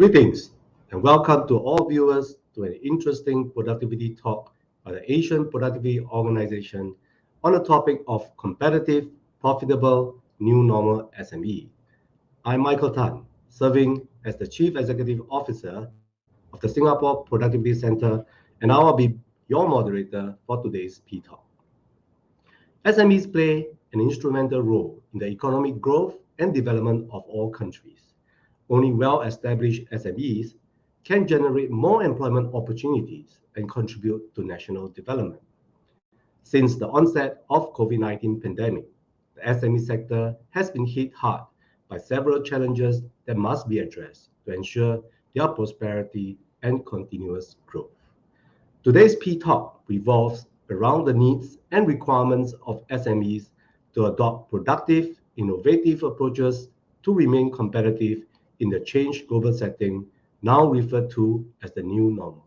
Greetings and welcome to all viewers to an interesting productivity talk by the Asian Productivity Organization on the topic of competitive, profitable, new normal SME. I'm Michael Tan, serving as the Chief Executive Officer of the Singapore Productivity Center, and I will be your moderator for today's P Talk. SMEs play an instrumental role in the economic growth and development of all countries. Only well-established SMEs can generate more employment opportunities and contribute to national development. Since the onset of COVID-19 pandemic, the SME sector has been hit hard by several challenges that must be addressed to ensure their prosperity and continuous growth. Today's P Talk revolves around the needs and requirements of SMEs to adopt productive, innovative approaches to remain competitive in the changed global setting, now referred to as the new normal.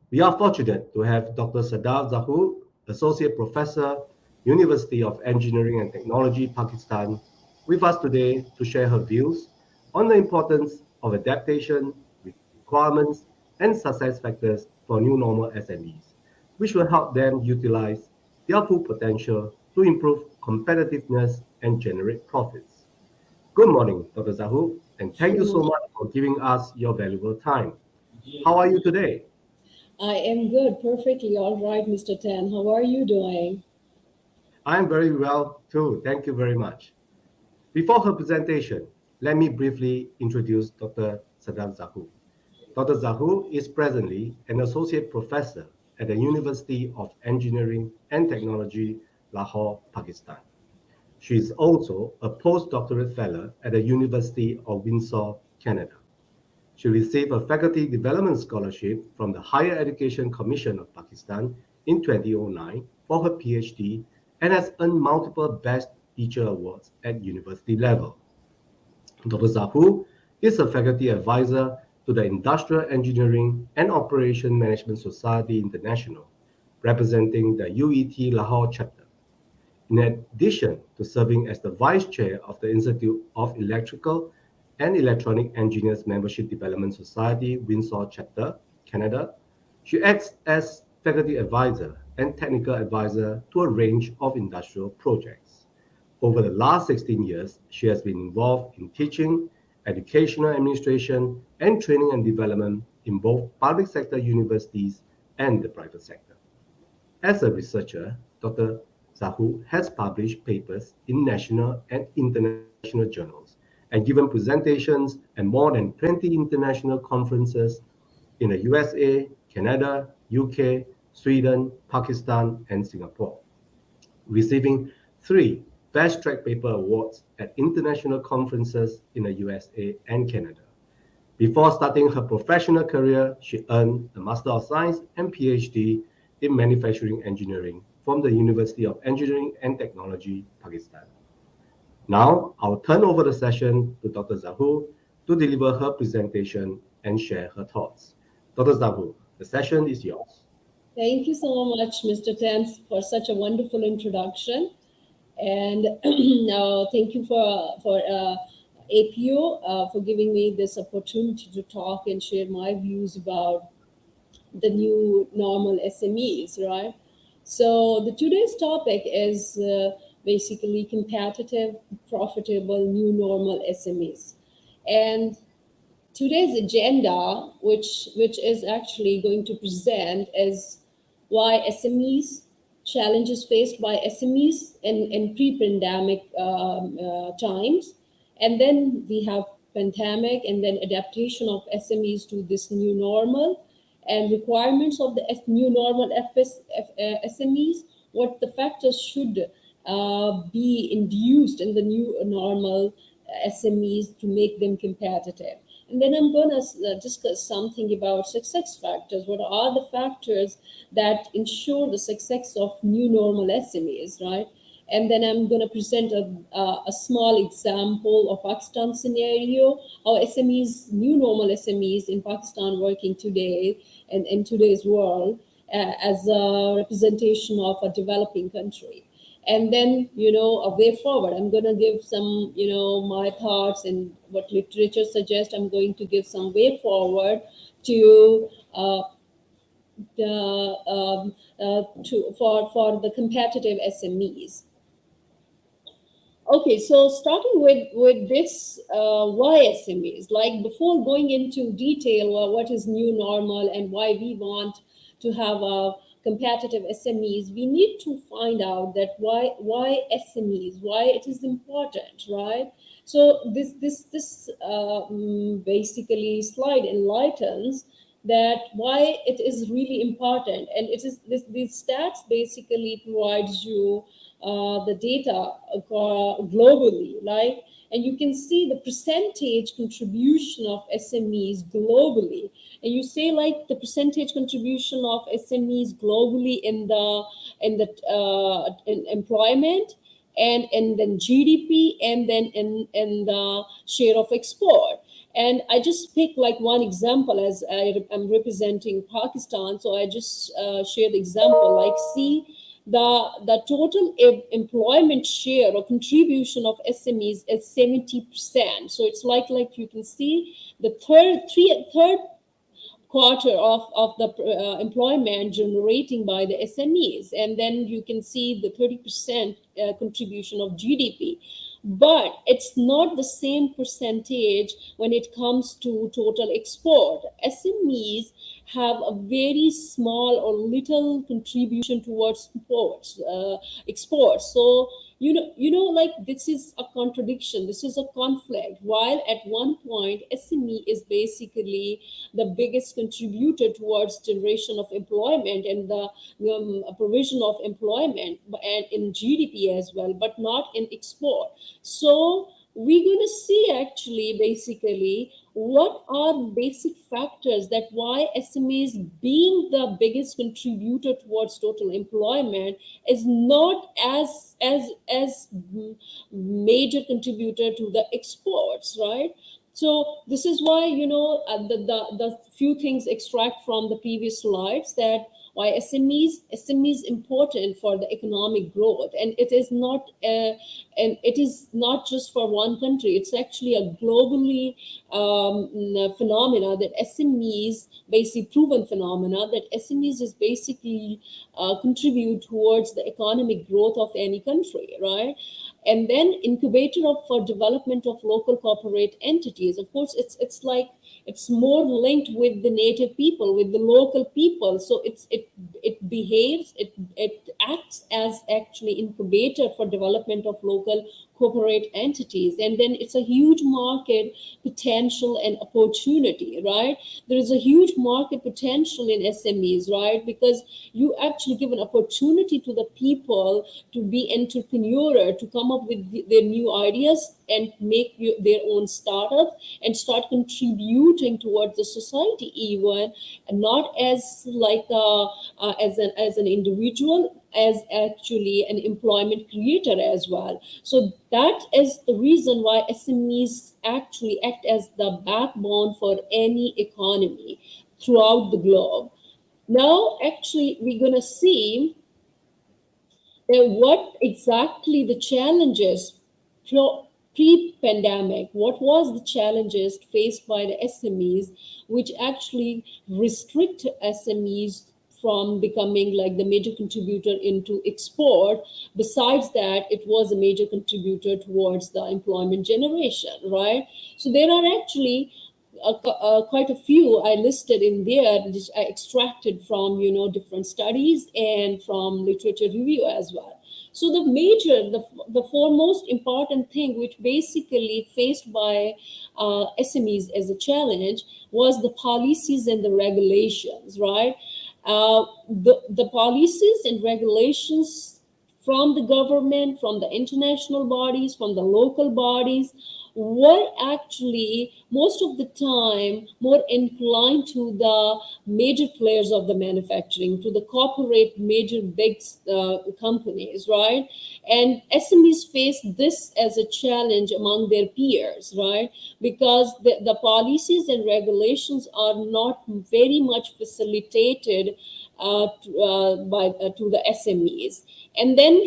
We are fortunate to have Dr. Sadaf Zahoor, Associate Professor, University of Engineering and Technology, Pakistan, with us today to share her views on the importance of adaptation, requirements, and success factors for new normal SMEs, which will help them utilize their full potential to improve competitiveness and generate profits. Good morning, Dr. Zahoor, and thank you so much for giving us your valuable time. How are you today? I am good, perfectly all right, Mr. Tan. How are you doing? I'm very well too. Thank you very much. Before her presentation, let me briefly introduce Dr. Sadaf Zahoor. Dr. Zahoor is presently an associate professor at the University of Engineering and Technology, Lahore, Pakistan. She is also a postdoctoral fellow at the University of Windsor, Canada. She received a faculty development scholarship from the Higher Education Commission of Pakistan in 2009 for her PhD and has earned multiple Best Teacher awards at university level. Dr. Zahoor is a faculty advisor to the Industrial Engineering and Operation Management Society International, representing the UET Lahore chapter. In addition to serving as the Vice Chair of the Institute of Electrical and Electronic Engineers Membership Development Society, Windsor Chapter, Canada, she acts as faculty advisor and technical advisor to a range of industrial projects. Over the last 16 years, she has been involved in teaching, educational administration, and training and development in both public sector universities and the private sector. As a researcher, Dr. Zahoor has published papers in national and international journals and given presentations at more than 20 international conferences in the USA, Canada, UK, Sweden, Pakistan, and Singapore, receiving 3 Best Track Paper Awards at international conferences in the USA and Canada. Before starting her professional career, she earned a Master of Science and PhD in Manufacturing Engineering from the University of Engineering and Technology, Pakistan. Now, I'll turn over the session to Dr. Zahoor to deliver her presentation and share her thoughts. Dr. Zahoor, the session is yours. Thank you so much, Mr. Tan, for such a wonderful introduction. And thank you for APO for giving me this opportunity to talk and share my views about the new normal SMEs, right? So the today's topic is basically competitive, profitable, new normal SMEs. And today's agenda, which is actually going to present, is why SMEs, challenges faced by SMEs in pre-pandemic times, and then we have pandemic, and then adaptation of SMEs to this new normal, and requirements of the new normal SMEs, what the factors should be induced in the new normal SMEs to make them competitive. And then I'm going to discuss something about success factors. What are the factors that ensure the success of new normal SMEs, right? And then I'm going to present a small example of Pakistan scenario, how SMEs, new normal SMEs in Pakistan working today and in today's world as a representation of a developing country. and then a way forward. I'm going to give some my thoughts and what literature suggests. I'm going to give some way forward to the for the competitive SMEs. Okay, so starting with this, why SMEs? Like, before going into detail, what is new normal and why we want to have a competitive SMEs, we need to find out that why SMEs, why it is important, right? So this basically slide enlightens that why it is really important, and it is these stats basically provides you the data globally, like, and you can see the percentage contribution of SMEs globally, and you say like the percentage contribution of SMEs globally in employment, and then GDP, and then in the share of export. And I just pick like one example, as I'm representing Pakistan, so I just share the example. Like, see, the total employment share or contribution of SMEs is 70%. So it's like you can see the third quarter of the employment generating by the SMEs, and then you can see the 30% contribution of GDP. But it's not the same percentage when it comes to total export. SMEs have a very small or little contribution towards exports. So like, this is a contradiction, this is a conflict. While at one point SME is basically the biggest contributor towards generation of employment and the provision of employment and in GDP as well, but not in export. So we're going to see actually basically what are basic factors that why SMEs being the biggest contributor towards total employment is not as major contributor to the exports, right? So this is why the few things extract from the previous slides, that why SMEs important for the economic growth, and it is not just for one country. It's actually a globally phenomena that SMEs basically proven phenomena that SMEs is basically contribute towards the economic growth of any country, right? And then incubator for development of local corporate entities. Of course, it's more linked with the native people, with the local people. So it behaves, it acts as actually incubator for development of local corporate entities. And then it's a huge market potential and opportunity, right? There is a huge market potential in SMEs, right? Because you actually give an opportunity to the people to be entrepreneurial, to come up with their new ideas and make their own startup and start contributing towards the society, even, and not as like as an individual, as actually an employment creator as well. So that is the reason why SMEs actually act as the backbone for any economy throughout the globe. Now, actually, we're going to see that what exactly the challenges pre-pandemic, what was the challenges faced by the SMEs, which actually restrict SMEs from becoming like the major contributor into export. Besides that, it was a major contributor towards the employment generation, right? So there are actually quite a few I listed in there, which I extracted from different studies and from literature review as well. So the foremost important thing which basically faced by SMEs as a challenge was the policies and the regulations, right? The policies and regulations from the government, from the international bodies, from the local bodies, were actually most of the time more inclined to the major players of the manufacturing, to the corporate major big companies, right? And SMEs face this as a challenge among their peers, right? Because the policies and regulations are not very much facilitated to the SMEs. And then,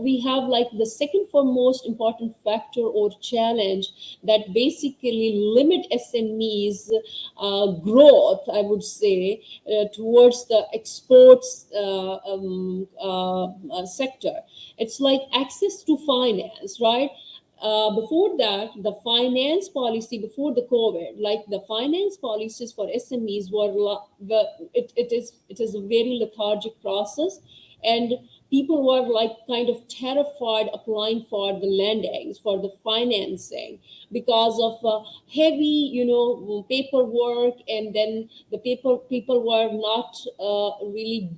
we have like the second for most important factor or challenge that basically limit SMEs growth, I would say, towards the exports sector. It's like access to finance, right? Before that, the finance policy before the COVID, like the finance policies for SMEs it is a very lethargic process, and people were like kind of terrified applying for the lendings, for the financing, because of heavy, paperwork, and then the people were not really,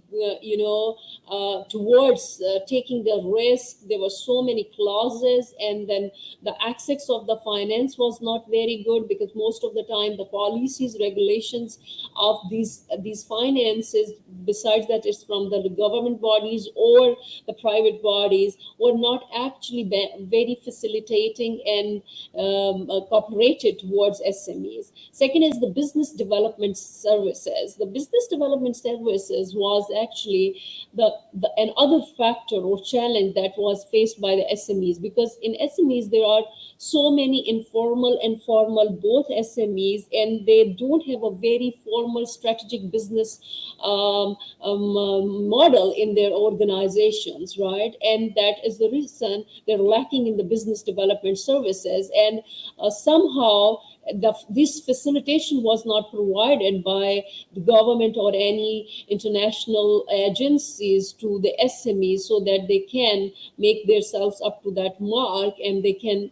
towards taking the risk. There were so many clauses, and then the access of the finance was not very good, because most of the time the policies, regulations of these finances, besides that it's from the government bodies or the private bodies, were not actually very facilitating and cooperated towards SMEs. Second is the business development services. The business development services was actually the another factor or challenge that was faced by the SMEs, because in SMEs there are so many informal and formal both SMEs, and they don't have a very formal strategic business model in their organizations, right? And that is the reason they're lacking in the business development services. And somehow this facilitation was not provided by the government or any international agencies to the SMEs, so that they can make themselves up to that mark, and they can,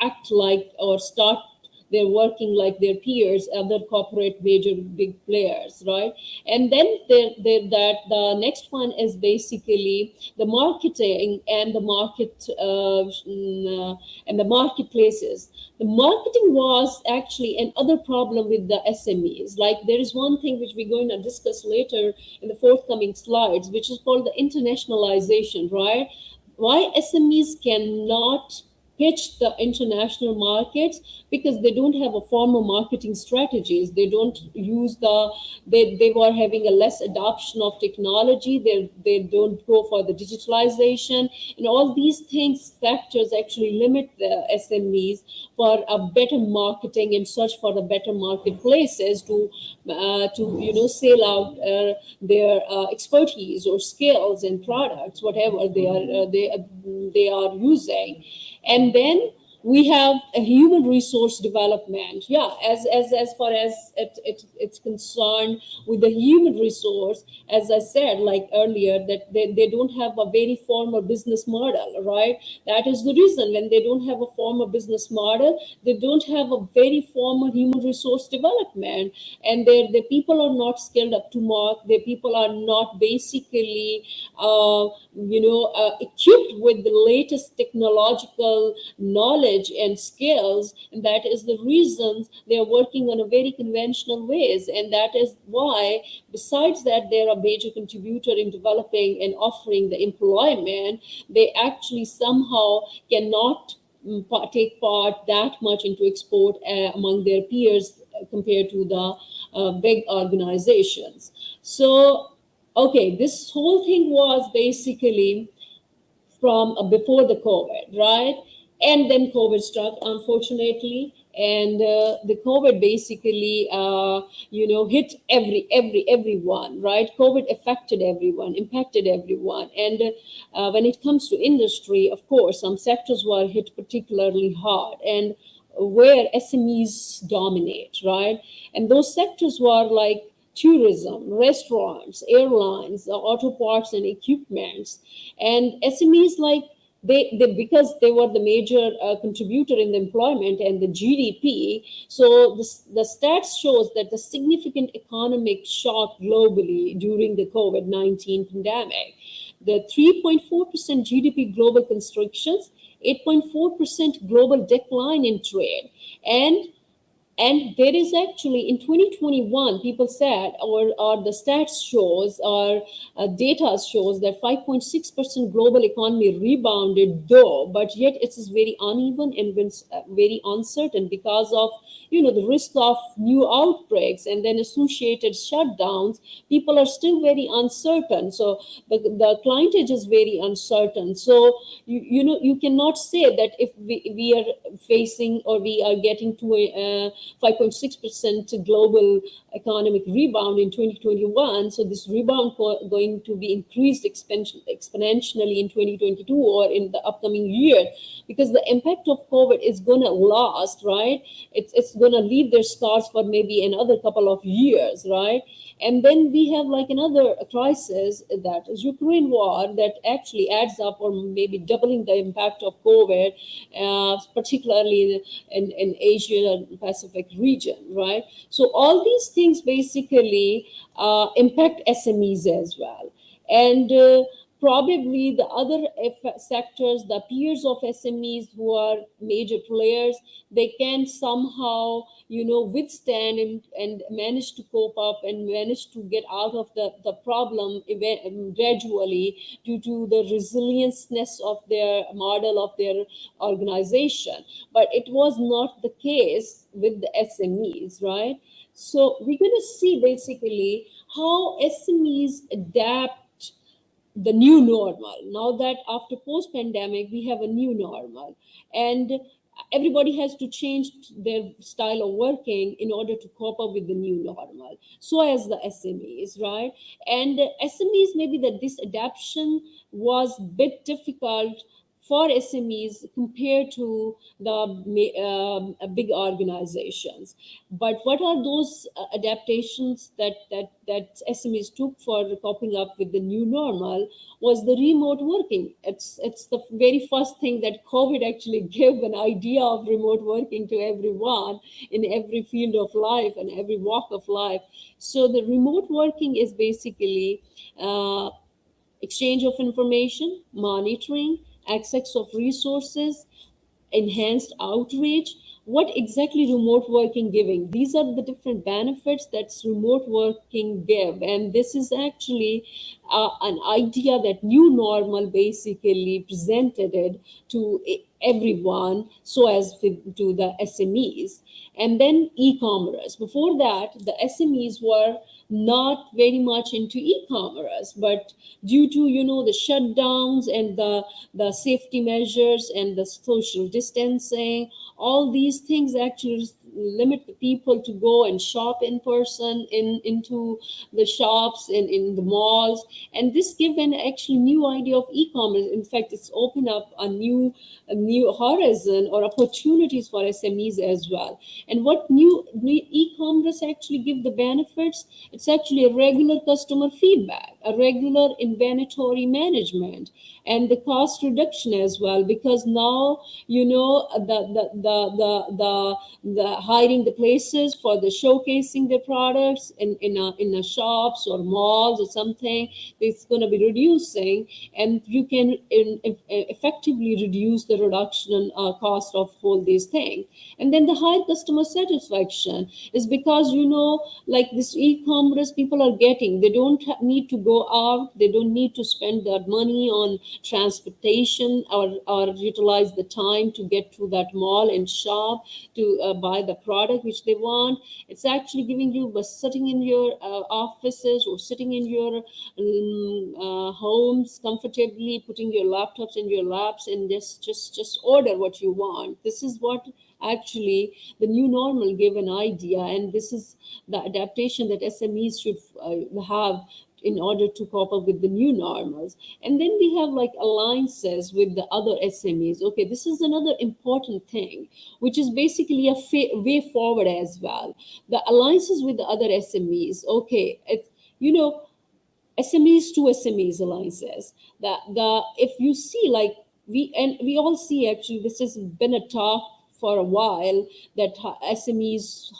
act like or start they're working like their peers, other corporate major big players, right? And then the next one is basically the marketing and the and the marketplaces. The marketing was actually another problem with the SMEs. Like, there is one thing which we're going to discuss later in the forthcoming slides, which is called the internationalization, right? Why SMEs cannot pitch the international markets, because they don't have a formal marketing strategies. They don't use they were having a less adoption of technology. They don't go for the digitalization, and all these things factors actually limit the SMEs for a better marketing and search for the better marketplaces to sell out their expertise or skills and products, whatever they are using. And then we have a human resource development. Yeah, as far as it's concerned with the human resource, as I said like earlier, that they don't have a very formal business model, right? That is the reason. When they don't have a formal business model, they don't have a very formal human resource development, and their people are not skilled up to mark. Their people are not basically equipped with the latest technological knowledge and skills, and that is the reason they are working on a very conventional ways. And that is why, besides that they are a major contributor in developing and offering the employment, they actually somehow cannot take part that much into export among their peers compared to the big organizations. So okay, this whole thing was basically from before the COVID, right? And then COVID struck, unfortunately, and the COVID basically, hit everyone, right? COVID affected everyone, impacted everyone, and when it comes to industry, of course, some sectors were hit particularly hard, and where SMEs dominate, right? And those sectors were like tourism, restaurants, airlines, auto parts and equipments. And SMEs, like, they because they were the major contributor in the employment and the GDP. So the stats shows that the significant economic shock globally during the COVID-19 pandemic, the 3.4% GDP global constrictions, 8.4% global decline in trade. And there is actually in 2021, people said, or the stats shows, or data shows that 5.6% global economy rebounded, though, but yet it is very uneven and very uncertain because of, the risk of new outbreaks and then associated shutdowns. People are still very uncertain. So the clientage is very uncertain. So you cannot say that if we are facing, or we are getting to a 5.6% global economic rebound in 2021. So this rebound going to be increased exponentially in 2022 or in the upcoming year, because the impact of COVID is going to last, right? It's going to leave their scars for maybe another couple of years, right? And then we have like another crisis, that is Ukraine war, that actually adds up, or maybe doubling the impact of COVID, particularly in Asia and Pacific region, right? So all these things basically impact SMEs as well. And probably the other sectors, the peers of SMEs who are major players, they can somehow, withstand and manage to cope up and manage to get out of the problem gradually, due to the resilienceness of their model, of their organization. But it was not the case with the SMEs, right? So we're going to see basically how SMEs adapt the new normal. Now that after post pandemic, we have a new normal, and everybody has to change their style of working in order to cope up with the new normal. So as the SMEs, right? And SMEs, maybe that this adaptation was a bit difficult for SMEs compared to the big organizations. But what are those adaptations that SMEs took for coping up with the new normal? Was the remote working. It's the very first thing that COVID actually gave an idea of remote working to everyone in every field of life and every walk of life. So the remote working is basically exchange of information, monitoring, access of resources, enhanced outreach. What exactly remote working giving? These are the different benefits that remote working give, and this is actually an idea that new normal basically presented it to everyone, so as to the SMEs. And then e-commerce. Before that, the SMEs were not very much into e-commerce, but due to the shutdowns and the safety measures and the social distancing, all these things actually limit the people to go and shop in person into the shops and in the malls. And this gives an actually new idea of e-commerce. In fact, it's opened up a new horizon or opportunities for SMEs as well. And what new e-commerce actually give the benefits? It's actually a regular customer feedback, a regular inventory management, and the cost reduction as well. Because now the hiring the places for the showcasing their products in a shops or malls or something, it's going to be reducing, and you can effectively reduce the reduction cost of all these things. And then the high customer satisfaction is because like this e-commerce people are getting, they don't need to go out, they don't need to spend that money on transportation, or utilize the time to get to that mall and shop to buy the product which they want. It's actually giving you, by sitting in your offices or sitting in your homes comfortably, putting your laptops in your laps, and just order what you want. This is what actually the new normal gave an idea, and this is the adaptation that SMEs should have in order to cope up with the new normals. And then we have like alliances with the other SMEs. Okay, this is another important thing, which is basically a way forward as well. The alliances with the other SMEs. Okay, it's SMEs to SMEs alliances. The if you see, like, we all see, actually this has been a talk for a while, that how SMEs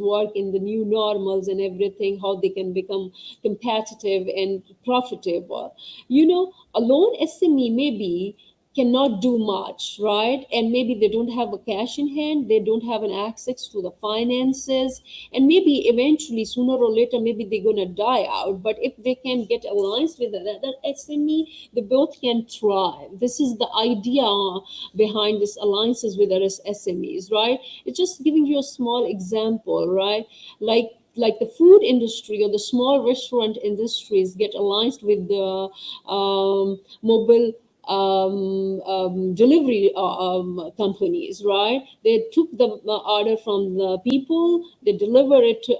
work in the new normals and everything, how they can become competitive and profitable. A lone SME maybe cannot do much, right? And maybe they don't have a cash in hand, they don't have an access to the finances, and maybe eventually, sooner or later, maybe they're going to die out. But if they can get alliance with another SME, they both can thrive. This is the idea behind this alliances with other SMEs, right? It's just giving you a small example, right? Like the food industry or the small restaurant industries get allied with the mobile delivery companies, right? They took the order from the people, they deliver it to,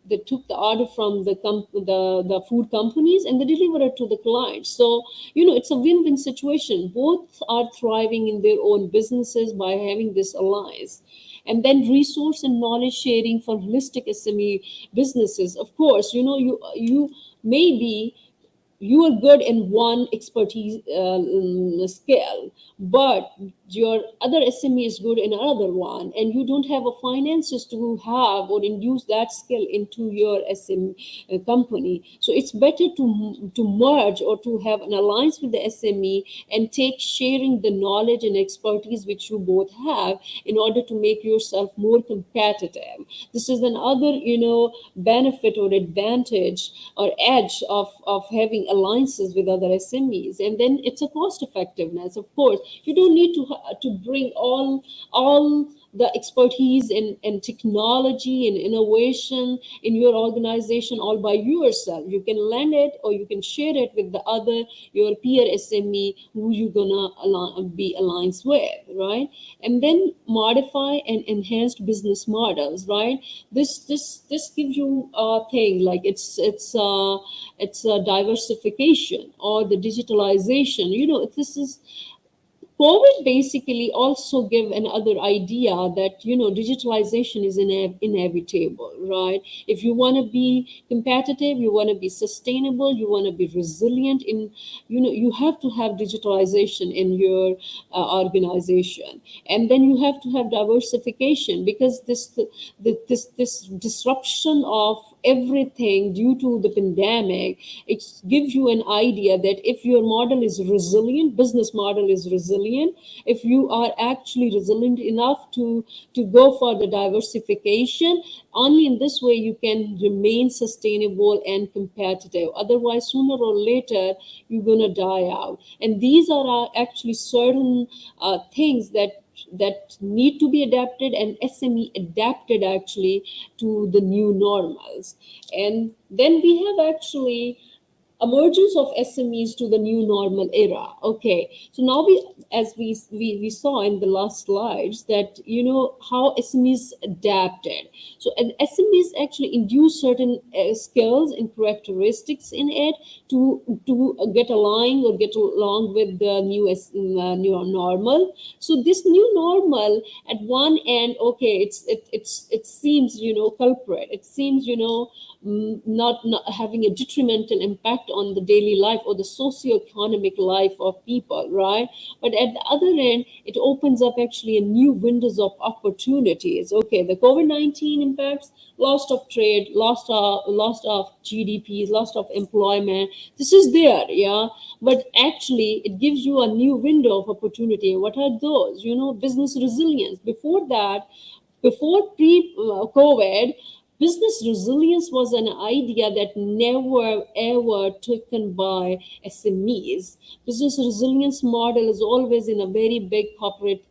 they took the order from the food companies, and they deliver it to the clients. So, it's a win-win situation. Both are thriving in their own businesses by having this alliance. And then resource and knowledge sharing for holistic SME businesses. Of course, you maybe you are good in one expertise skill, but your other SME is good in another one, and you don't have a finances to have or induce that skill into your SME company. So it's better to merge or to have an alliance with the SME and take sharing the knowledge and expertise which you both have in order to make yourself more competitive. This is another, benefit or advantage or edge of having alliances with other SMEs. And then it's a cost effectiveness. Of course, you don't need to bring all the expertise and technology and innovation in your organization all by yourself. You can lend it or you can share it with the other, your peer SME who you're gonna be aligned with, right? And then modify and enhanced business models, right? This gives you a thing like it's a diversification or the digitalization. This is COVID basically also give another idea that digitalization is inevitable, right? If you want to be competitive, you want to be sustainable, you want to be resilient you have to have digitalization in your organization, and then you have to have diversification, because this disruption of everything due to the pandemic, it gives you an idea that if your model is resilient, business model is resilient, if you are actually resilient enough to go for the diversification, only in this way you can remain sustainable and competitive. Otherwise, sooner or later, you're going to die out. And these are actually certain things that need to be adapted, and SME adapted actually to the new normals. And then we have actually emergence of SMEs to the new normal era. Okay, so now as we saw in the last slides, that how SMEs adapted. So and SMEs actually induce certain skills and characteristics in it to get aligned or get along with the new normal. So this new normal, at one end, okay, it seems culprit. It seems not having a detrimental impact on the daily life or the socio-economic life of people, right? But at the other end, it opens up actually a new windows of opportunities. Okay, the COVID-19 impacts, loss of trade, loss of GDP, loss of employment. This is there, yeah. But actually, it gives you a new window of opportunity. What are those? Business resilience. Before that, before pre-COVID, business resilience was an idea that never ever taken by SMEs. Business resilience model is always in a very big corporate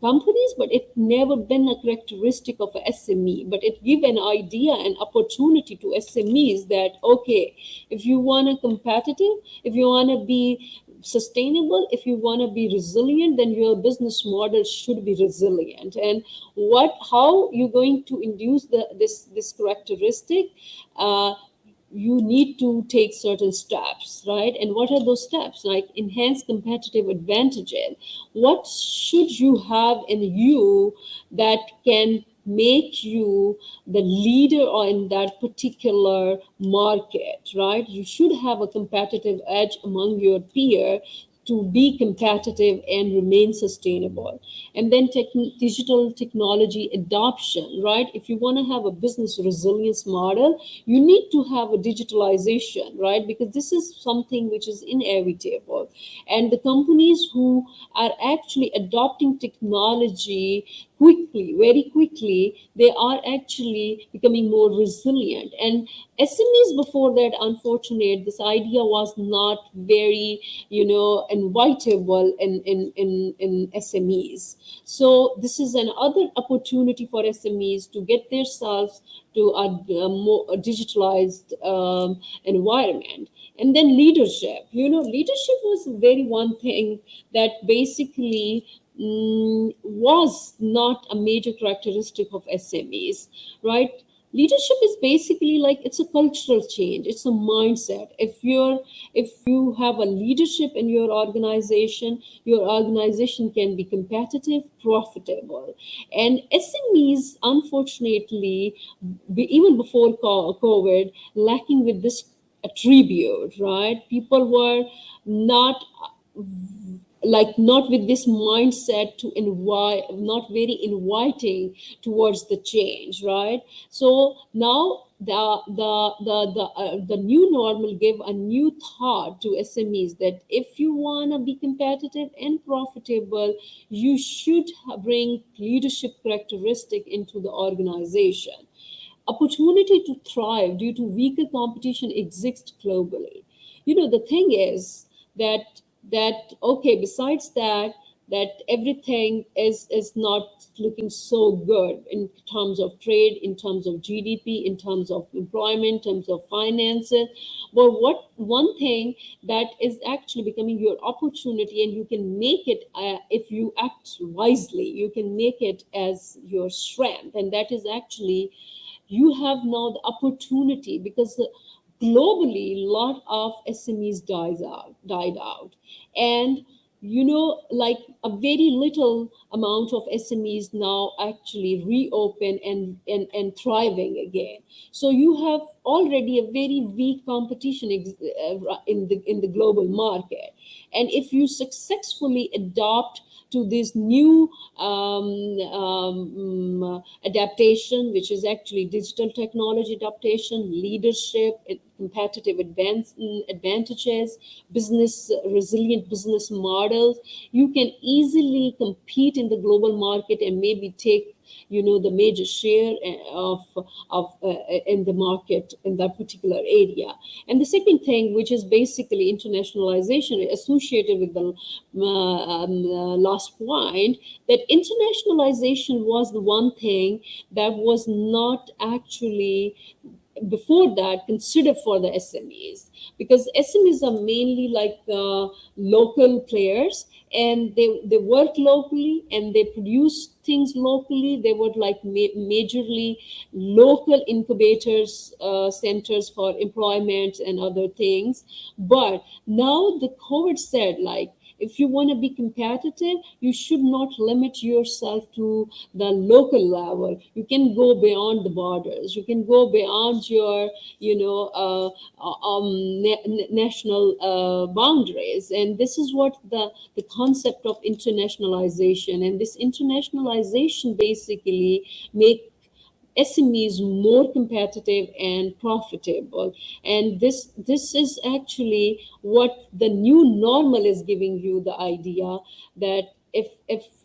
companies, but it never been a characteristic of a SME. But it give an idea and opportunity to SMEs that, okay, if you want to competitive, if you want to be sustainable, if you want to be resilient, then your business model should be resilient. And how you're going to induce this characteristic, you need to take certain steps, right? And what are those steps? Like enhance competitive advantages. What should you have in you that can make you the leader or in that particular market, right? You should have a competitive edge among your peer to be competitive and remain sustainable. And then digital technology adoption, right? If you want to have a business resilience model, you need to have a digitalization, right? Because this is something which is inevitable. And the companies who are actually adopting technology quickly, very quickly, they are actually becoming more resilient. And SMEs before that, unfortunate, this idea was not very, invitable in SMEs. So this is another opportunity for SMEs to get themselves to a more digitalized environment. And then leadership. Leadership was very one thing that basically was not a major characteristic of SMEs, right? Leadership is basically like it's a cultural change, it's a mindset. If you have a leadership in your organization can be competitive, profitable. And SMEs, unfortunately, even before COVID, lacking with this attribute, right? People were not not with this mindset to invite, not very inviting towards the change, right? So now the new normal gave a new thought to SMEs that if you want to be competitive and profitable, you should bring leadership characteristic into the organization. Opportunity to thrive due to weaker competition exists globally. The thing is that okay, besides that everything is not looking so good in terms of trade, in terms of GDP, in terms of employment, in terms of finances. But what one thing that is actually becoming your opportunity, and you can make it, if you act wisely, you can make it as your strength, and that is actually you have now the opportunity, because globally a lot of SMEs died out. And like a very little amount of SMEs now actually reopen and thriving again. So you have already a very weak competition in the global market. And if you successfully adopt to this new adaptation, which is actually digital technology adaptation, leadership, competitive advantages, business resilient business models, you can easily compete in the global market and maybe take the major share of in the market in that particular area. And the second thing, which is basically internationalization associated with the last point, that internationalization was the one thing that was not actually before that considered for the SMEs, because SMEs are mainly like local players, and they work locally and they produce things locally. They were like majorly local incubators, centers for employment and other things. But now the COVID said, like, if you want to be competitive, you should not limit yourself to the local level. You can go beyond the borders. You can go beyond your, national boundaries. And this is what the concept of internationalization. And this internationalization basically make SMEs more competitive and profitable. And this is actually what the new normal is giving you the idea that if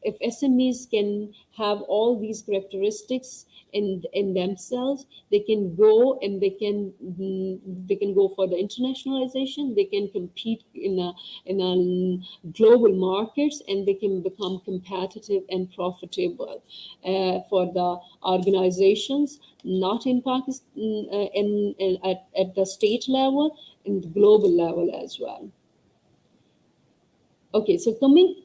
SMEs can have all these characteristics in themselves, they can go and they can go for the internationalization. They can compete in a global markets, and they can become competitive and profitable for the organizations, not in Pakistan, at the state level, in the global level as well. Okay, so coming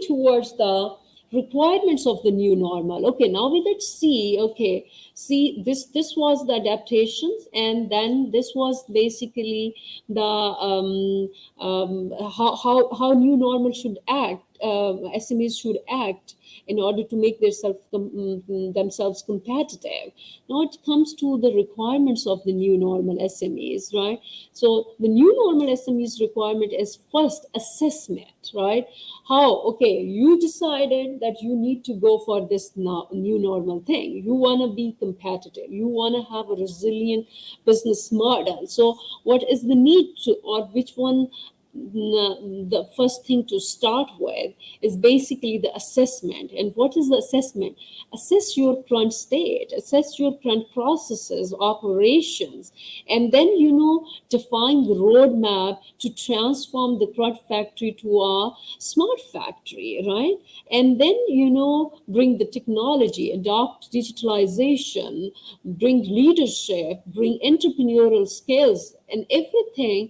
towards the requirements of the new normal. Okay, now we let's see. Okay, see, this was the adaptations, and then this was basically the how new normal should act. SMEs should act in order to make themselves competitive. Now it comes to the requirements of the new normal SMEs, right? So the new normal SMEs requirement is first assessment, right? How, okay, you decided that you need to go for this new normal thing. You want to be competitive. You want to have a resilient business model. So what is the need to, or which one, the first thing to start with is basically the assessment. And what is the assessment? Assess your current state, assess your current processes, operations, and then, define the roadmap to transform the current factory to a smart factory, right? And then, bring the technology, adopt digitalization, bring leadership, bring entrepreneurial skills, and everything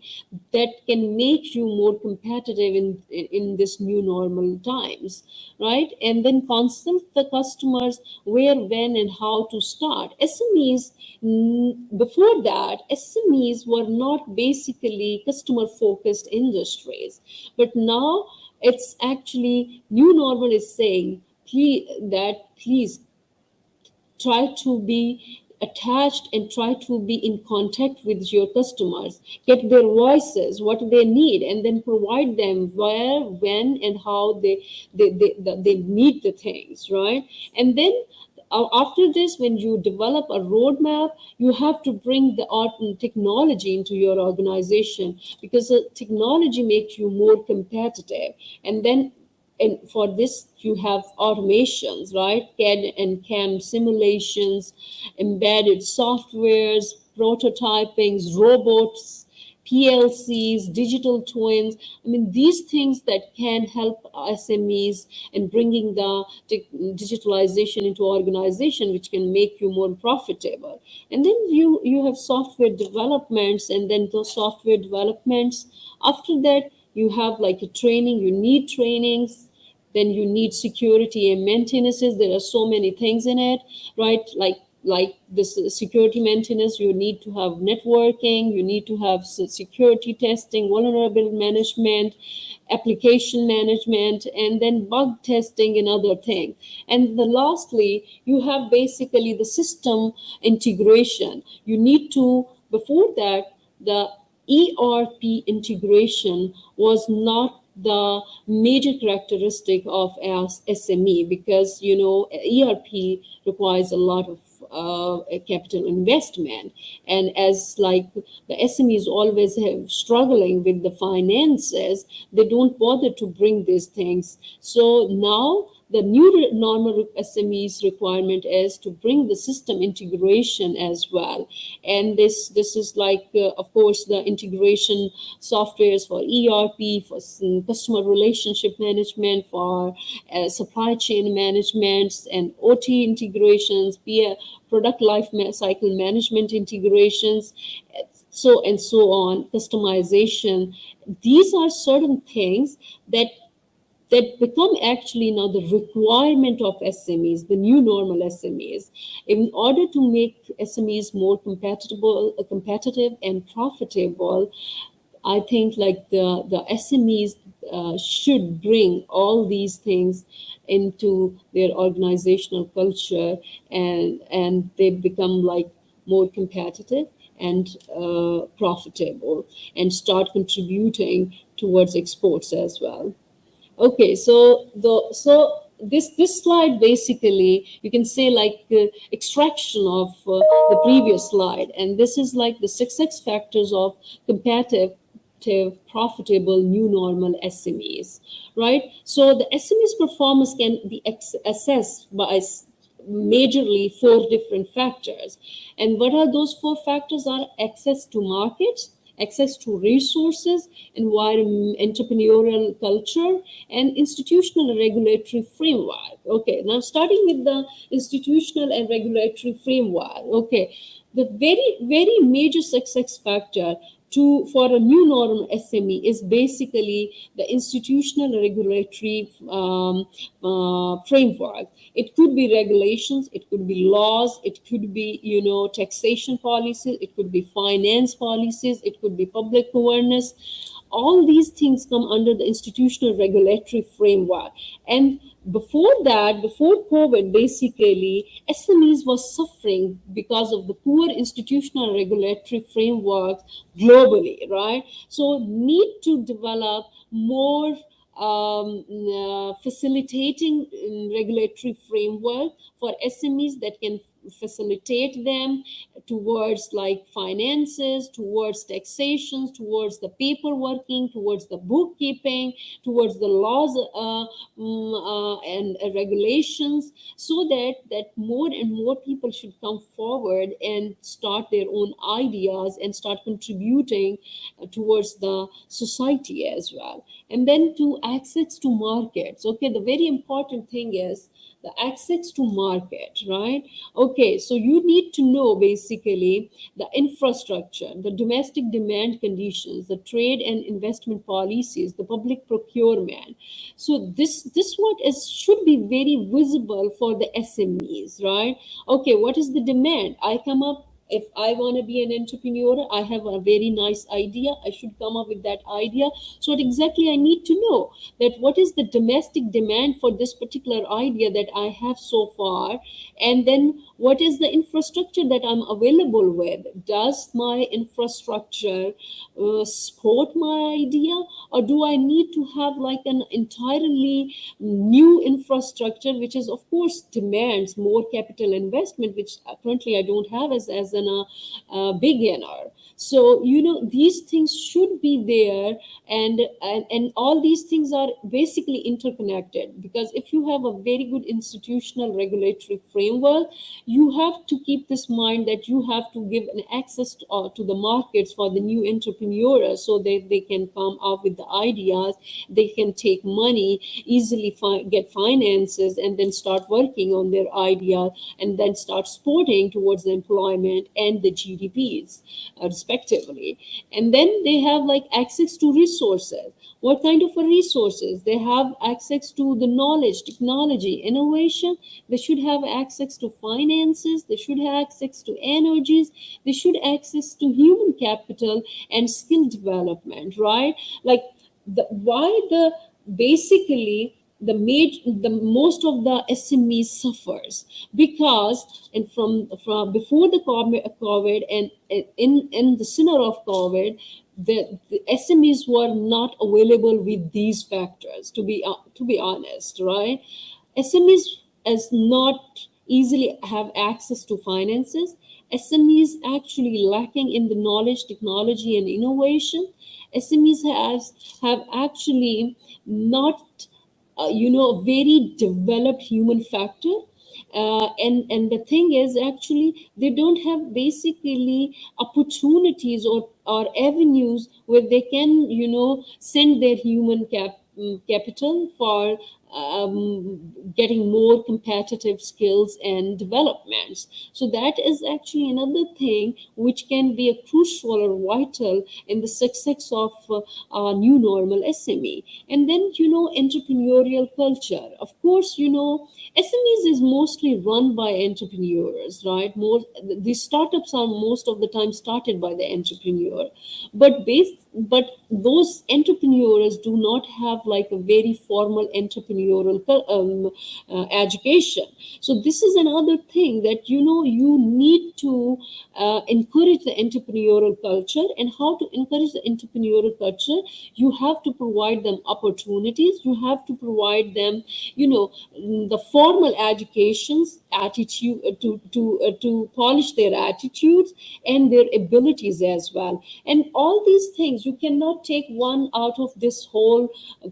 that can make you more competitive in this new normal times, right? And then consult the customers where, when, and how to start. SMEs, before that, SMEs were not basically customer focused industries, but now it's actually new normal is saying, please try to be attached and try to be in contact with your customers, get their voices, what they need, and then provide them where, when, and how they need the things, right? And then after this, when you develop a roadmap, you have to bring the art and technology into your organization, because technology makes you more competitive. And for this, you have automations, right? CAD and CAM simulations, embedded softwares, prototypings, robots, PLCs, digital twins. I mean, these things that can help SMEs in bringing the digitalization into organization, which can make you more profitable. And then you have software developments, and then those software developments, after that, you have like a training, you need trainings, then you need security and maintenances. There are so many things in it, right? Like this security maintenance, you need to have networking, you need to have security testing, vulnerability management, application management, and then bug testing and other things. And lastly, you have basically the system integration. You need to, before that, the ERP integration was not the major characteristic of as SME, because ERP requires a lot of capital investment, and as like the SMEs always have struggling with the finances, they don't bother to bring these things. So now the new normal SMEs requirement is to bring the system integration as well. And this is like, of course, the integration softwares for ERP, for customer relationship management, for supply chain management, and OT integrations, product life cycle management integrations, so and so on, customization. These are certain things that become actually now the requirement of SMEs, the new normal SMEs. In order to make SMEs more competitive and profitable, I think like the SMEs should bring all these things into their organizational culture, and they become like more competitive and profitable, and start contributing towards exports as well. Okay, this slide basically, you can say like extraction of the previous slide, and this is like the success factors of competitive, profitable new normal SMEs, right? So the SMEs performance can be assessed by majorly 4 different factors. And what are those 4 factors? Are access to markets, access to resources, environment, entrepreneurial culture, and institutional and regulatory framework. Okay, now starting with the institutional and regulatory framework. Okay, the very major success factor for a new normal SME is basically the institutional regulatory framework. It could be regulations, it could be laws, it could be taxation policies, it could be finance policies, it could be public awareness. all these things come under the institutional regulatory framework. And before that, before COVID, basically, SMEs were suffering because of the poor institutional regulatory frameworks globally, right? So, need to develop more facilitating regulatory framework for SMEs that can facilitate them towards like finances, towards taxations, towards the paperworking, towards the bookkeeping, towards the laws and regulations, so that more and more people should come forward and start their own ideas and start contributing towards the society as well. And then to access to markets. Okay, the very important thing is the access to market, right? Okay, so you need to know basically the infrastructure, the domestic demand conditions, the trade and investment policies, the public procurement. So this what is should be very visible for the SMEs, right? Okay, what is the demand? I come up, if I want to be an entrepreneur, I have a very nice idea, I should come up with that idea. So what exactly I need to know, that what is the domestic demand for this particular idea that I have so far, and then what is the infrastructure that I'm available with? Does my infrastructure support my idea, or do I need to have like an entirely new infrastructure, which is of course demands more capital investment, which currently I don't have as an beginner. So these things should be there, and all these things are basically interconnected, because if you have a very good institutional regulatory framework, you have to keep this mind that you have to give an access to the markets for the new entrepreneurs, so that they can come up with the ideas, they can take money easily, get finances, and then start working on their idea, and then start supporting towards the employment and the GDPs respectively. And then they have like access to resources. What kind of resources? They have access to the knowledge, technology, innovation. They should have access to finances. They should have access to energies. They should access to human capital and skill development, right? Like why the basically the most of the SMEs suffers, because and from before the COVID and in the center of COVID, the SMEs were not available with these factors, to be honest, right? SMEs as not easily have access to finances. SMEs actually lacking in the knowledge, technology, and innovation. SMEs have actually not a very developed human factor. And the thing is, actually they don't have basically opportunities or avenues where they can send their human capital for getting more competitive skills and developments. So that is actually another thing which can be a crucial or vital in the success of new normal SME. And then entrepreneurial culture. Of course, SMEs is mostly run by entrepreneurs, right? These startups are most of the time started by the entrepreneur, but those entrepreneurs do not have like a very formal entrepreneurial education. So this is another thing that you need to encourage the entrepreneurial culture. And how to encourage the entrepreneurial culture? You have to provide them opportunities. You have to provide them the formal educations, attitude to polish their attitudes and their abilities as well. And all these things, you cannot take one out of this whole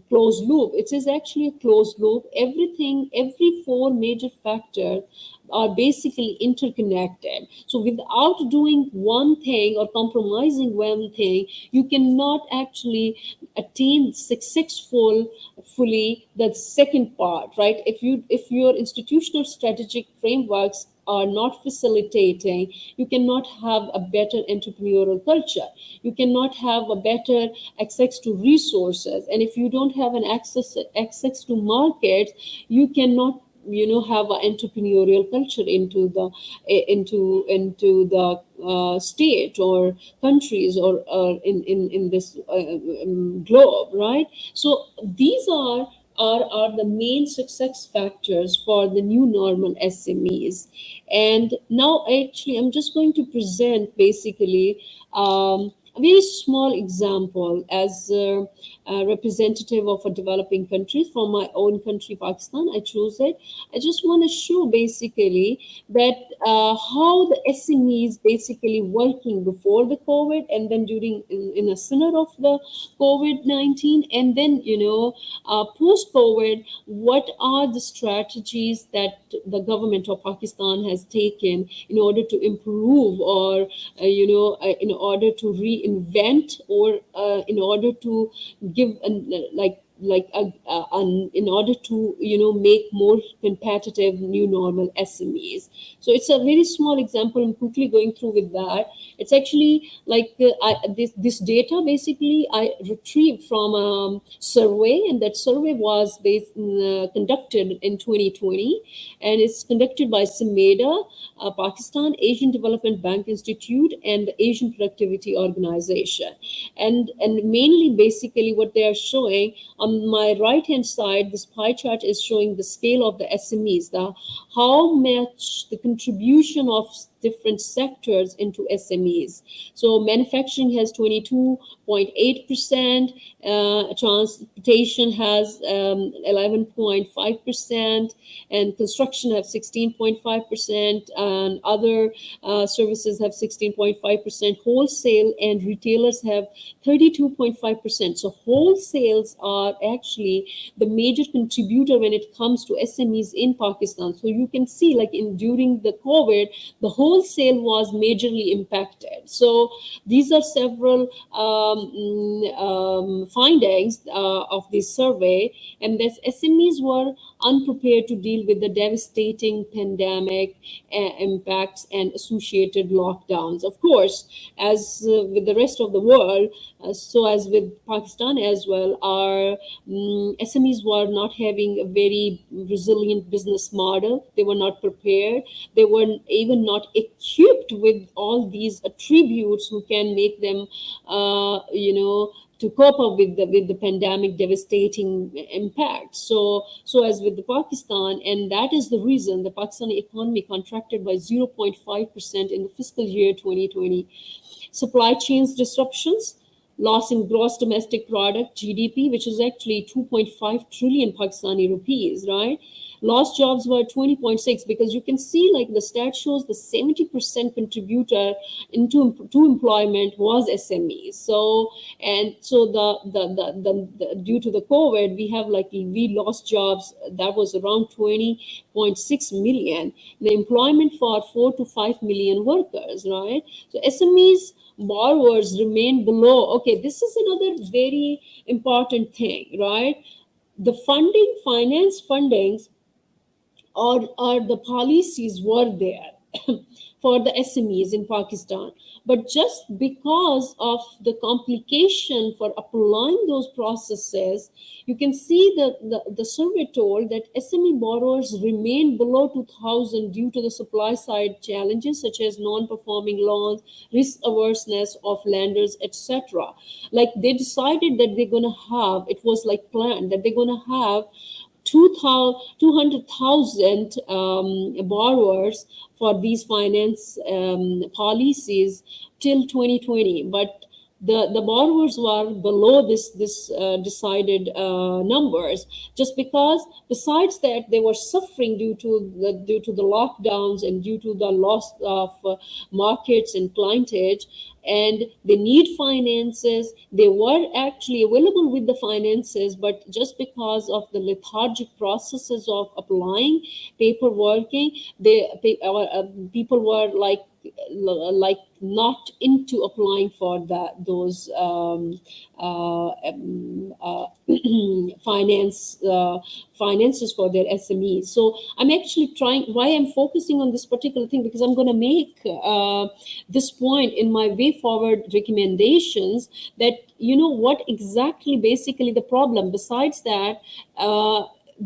closed loop. It is actually a closed loop. Everything, every four major factors are basically interconnected. So without doing one thing or compromising one thing, you cannot actually attain successfully the second part, right? If your institutional strategic frameworks are not facilitating, you cannot have a better entrepreneurial culture. You cannot have a better access to resources. And if you don't have an access to markets, you cannot have an entrepreneurial culture into the state or countries or in this globe, right? So these are the main success factors for the new normal SMEs. And now, actually, I'm just going to present basically a very small example as a representative of a developing country from my own country, Pakistan. I chose it. I just want to show basically that how the SMEs basically working before the COVID and then during in a center of the COVID-19, and then post COVID, what are the strategies that the government of Pakistan has taken in order to improve or in order to reinvent or in order to give in order to make more competitive new normal SMEs. So it's a very small example. I'm quickly going through with that. It's actually like this data basically I retrieved from a survey, and that survey was conducted in 2020, and it's conducted by SMEDA, Pakistan Asian Development Bank Institute, and the Asian Productivity Organization. And mainly basically what they are showing on my right hand side, this pie chart is showing the scale of the SMEs, the how much the contribution of different sectors into SMEs. So manufacturing has 22.8%, transportation has 11.5%, and construction have 16.5%, and other services have 16.5%. Wholesale and retailers have 32.5%. So wholesales are actually the major contributor when it comes to SMEs in Pakistan. So you can see, like during the COVID, the wholesale was majorly impacted. So these are several findings of this survey, and that SMEs were unprepared to deal with the devastating pandemic impacts and associated lockdowns. Of course, as with the rest of the world, so as with Pakistan as well, our SMEs were not having a very resilient business model. They were not prepared. They were even not equipped with all these attributes who can make them, to cope up with the pandemic devastating impact. So as with the Pakistan, and that is the reason the Pakistani economy contracted by 0.5% in the fiscal year 2020. Supply chains disruptions, loss in gross domestic product GDP, which is actually 2.5 trillion Pakistani rupees, right? Lost jobs were 20.6, because you can see like the stat shows the 70% contributor to employment was SMEs. So and so the due to the COVID, we have like we lost jobs that was around 20.6 million. The employment for 4 to 5 million workers, right? So SMEs borrowers remain below. Okay, this is another very important thing, right? The finance fundings or the policies were there for the SMEs in Pakistan. But just because of the complication for applying those processes, you can see that the survey told that SME borrowers remain below 2000 due to the supply side challenges such as non-performing loans, risk averseness of lenders, etc. Like they decided that they're going to have, it was like planned that they're going to have 200,000 borrowers for these finance policies till 2020, but the borrowers were below this decided numbers, just because besides that they were suffering due to the lockdowns and due to the loss of markets and clientage, and they need finances. They were actually available with the finances, but just because of the lethargic processes of applying paperwork, people were like not into applying for those finances for their SMEs. So I'm actually trying, why I'm focusing on this particular thing, because I'm going to make this point in my way forward recommendations, that what exactly basically the problem. Besides that,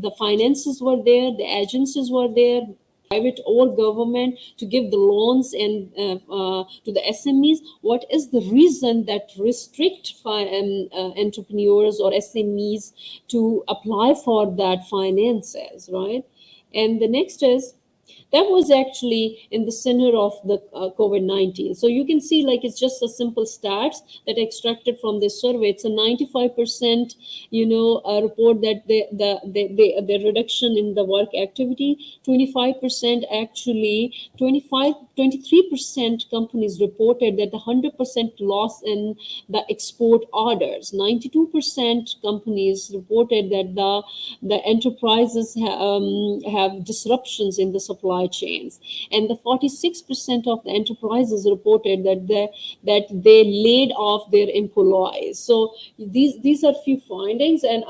the finances were there, the agencies were there, private or government, to give the loans and to the SMEs. What is the reason that restrict entrepreneurs or SMEs to apply for that finances, right? And the next is, that was actually in the center of the COVID-19. So you can see, like, it's just a simple stats that extracted from this survey. It's a 95%, report that the reduction in the work activity. 25% actually, 23% companies reported that the 100% loss in the export orders. 92% companies reported that the enterprises have disruptions in the supply chains, and the 46% of the enterprises reported that they laid off their employees. So these are few findings, and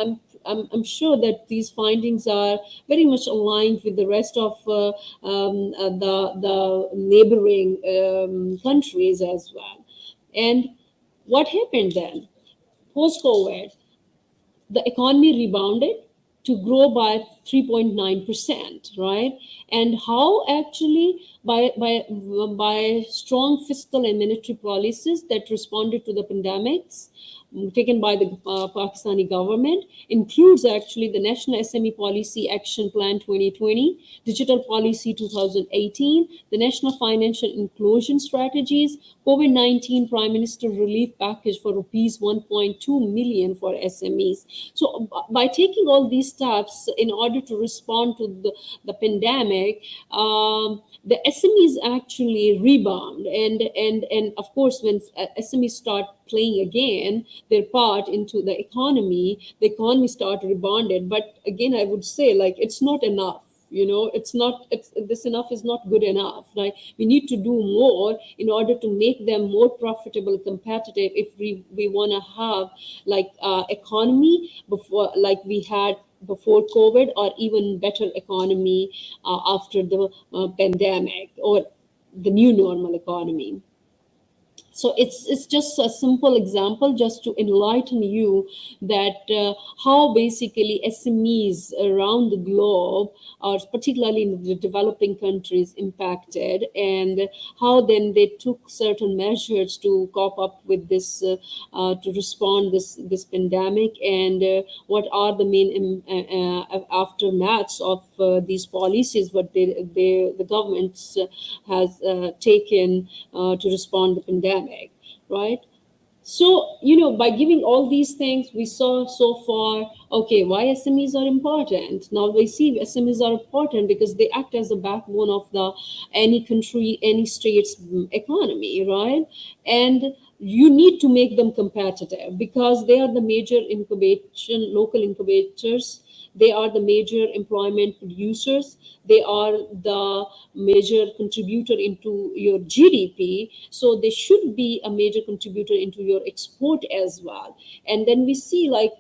I'm sure that these findings are very much aligned with the rest of the neighboring countries as well. And what happened then? Post COVID, the economy rebounded to grow by 3.9%, right? And how actually by strong fiscal and monetary policies that responded to the pandemics taken by the Pakistani government, includes actually the National SME Policy Action Plan 2020, Digital Policy 2018, the National Financial Inclusion Strategies, COVID-19 Prime Minister Relief Package for rupees 1.2 million for SMEs. So by taking all these steps in order to respond to the pandemic, the SMEs actually rebound, and of course, when SMEs start playing again their part into the economy start rebounded. But again, I would say, like, it's not enough. This enough is not good enough, right? We need to do more in order to make them more profitable, competitive, if we want to have like economy before, like we had before COVID, or even better economy after the pandemic, or the new normal economy. So it's just a simple example just to enlighten you that how basically SMEs around the globe, or particularly in the developing countries, impacted, and how then they took certain measures to cope up with this, to respond this pandemic, and what are the main aftermaths of these policies, what the governments has taken to respond to the pandemic. Right. So, by giving all these things, we saw so far, okay, why SMEs are important. Now we see SMEs are important because they act as the backbone of any country, any state's economy, right? And you need to make them competitive because they are the major local incubators. They are the major employment producers. They are the major contributor into your GDP. So they should be a major contributor into your export as well. And then we see like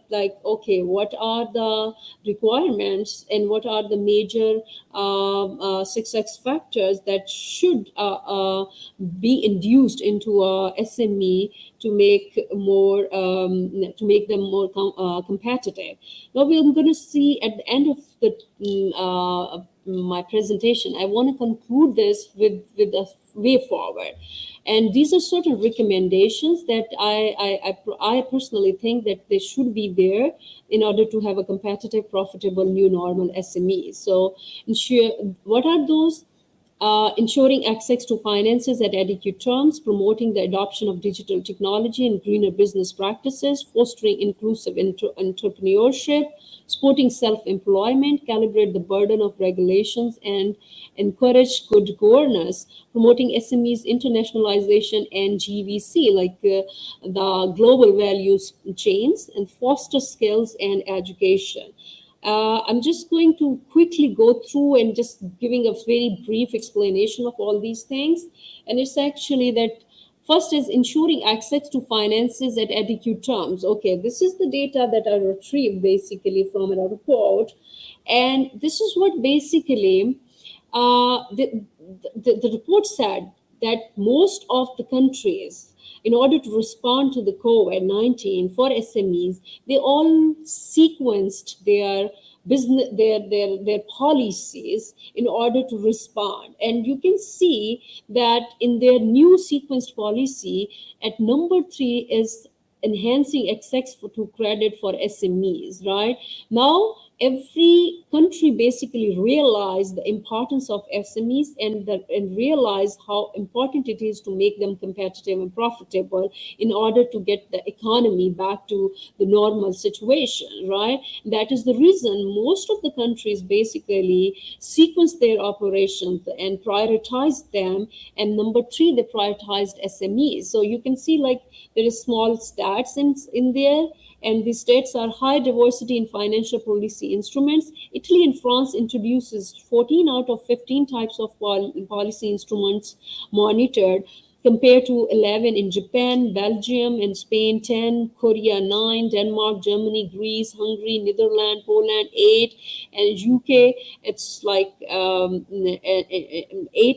okay, what are the requirements and what are the major success factors that should be induced into a SME to make them more competitive. Now we're going to see at the end of my presentation, I want to conclude this with a way forward. And these are sort of recommendations that I personally think that they should be there in order to have a competitive, profitable, new normal SME. So what are those? Ensuring access to finances at adequate terms, promoting the adoption of digital technology and greener business practices, fostering inclusive entrepreneurship, supporting self-employment, calibrate the burden of regulations, and encourage good governance, promoting SMEs internationalization and GVC, like the global values chains, and foster skills and education. I'm just going to quickly go through and just giving a very brief explanation of all these things. And it's actually that first is ensuring access to finances at adequate terms. Okay, this is the data that I retrieved basically from a report. And this is what basically the report said, that most of the countries, in order to respond to the COVID-19 for SMEs, they all sequenced their business, their policies in order to respond. And you can see that in their new sequenced policy, at number 3 is enhancing access to credit for SMEs. Right now, every country basically realized the importance of SMEs, and realize how important it is to make them competitive and profitable in order to get the economy back to the normal situation. Right, that is the reason most of the countries basically sequence their operations and prioritize them. And number 3, they prioritized SMEs. So you can see, like, there is small stats in there, and the states are high diversity in financial policy instruments. Italy and France introduces 14 out of 15 types of policy instruments monitored, compared to 11 in Japan, Belgium, and Spain, 10, Korea, 9, Denmark, Germany, Greece, Hungary, Netherlands, Poland, 8, and UK, it's like 8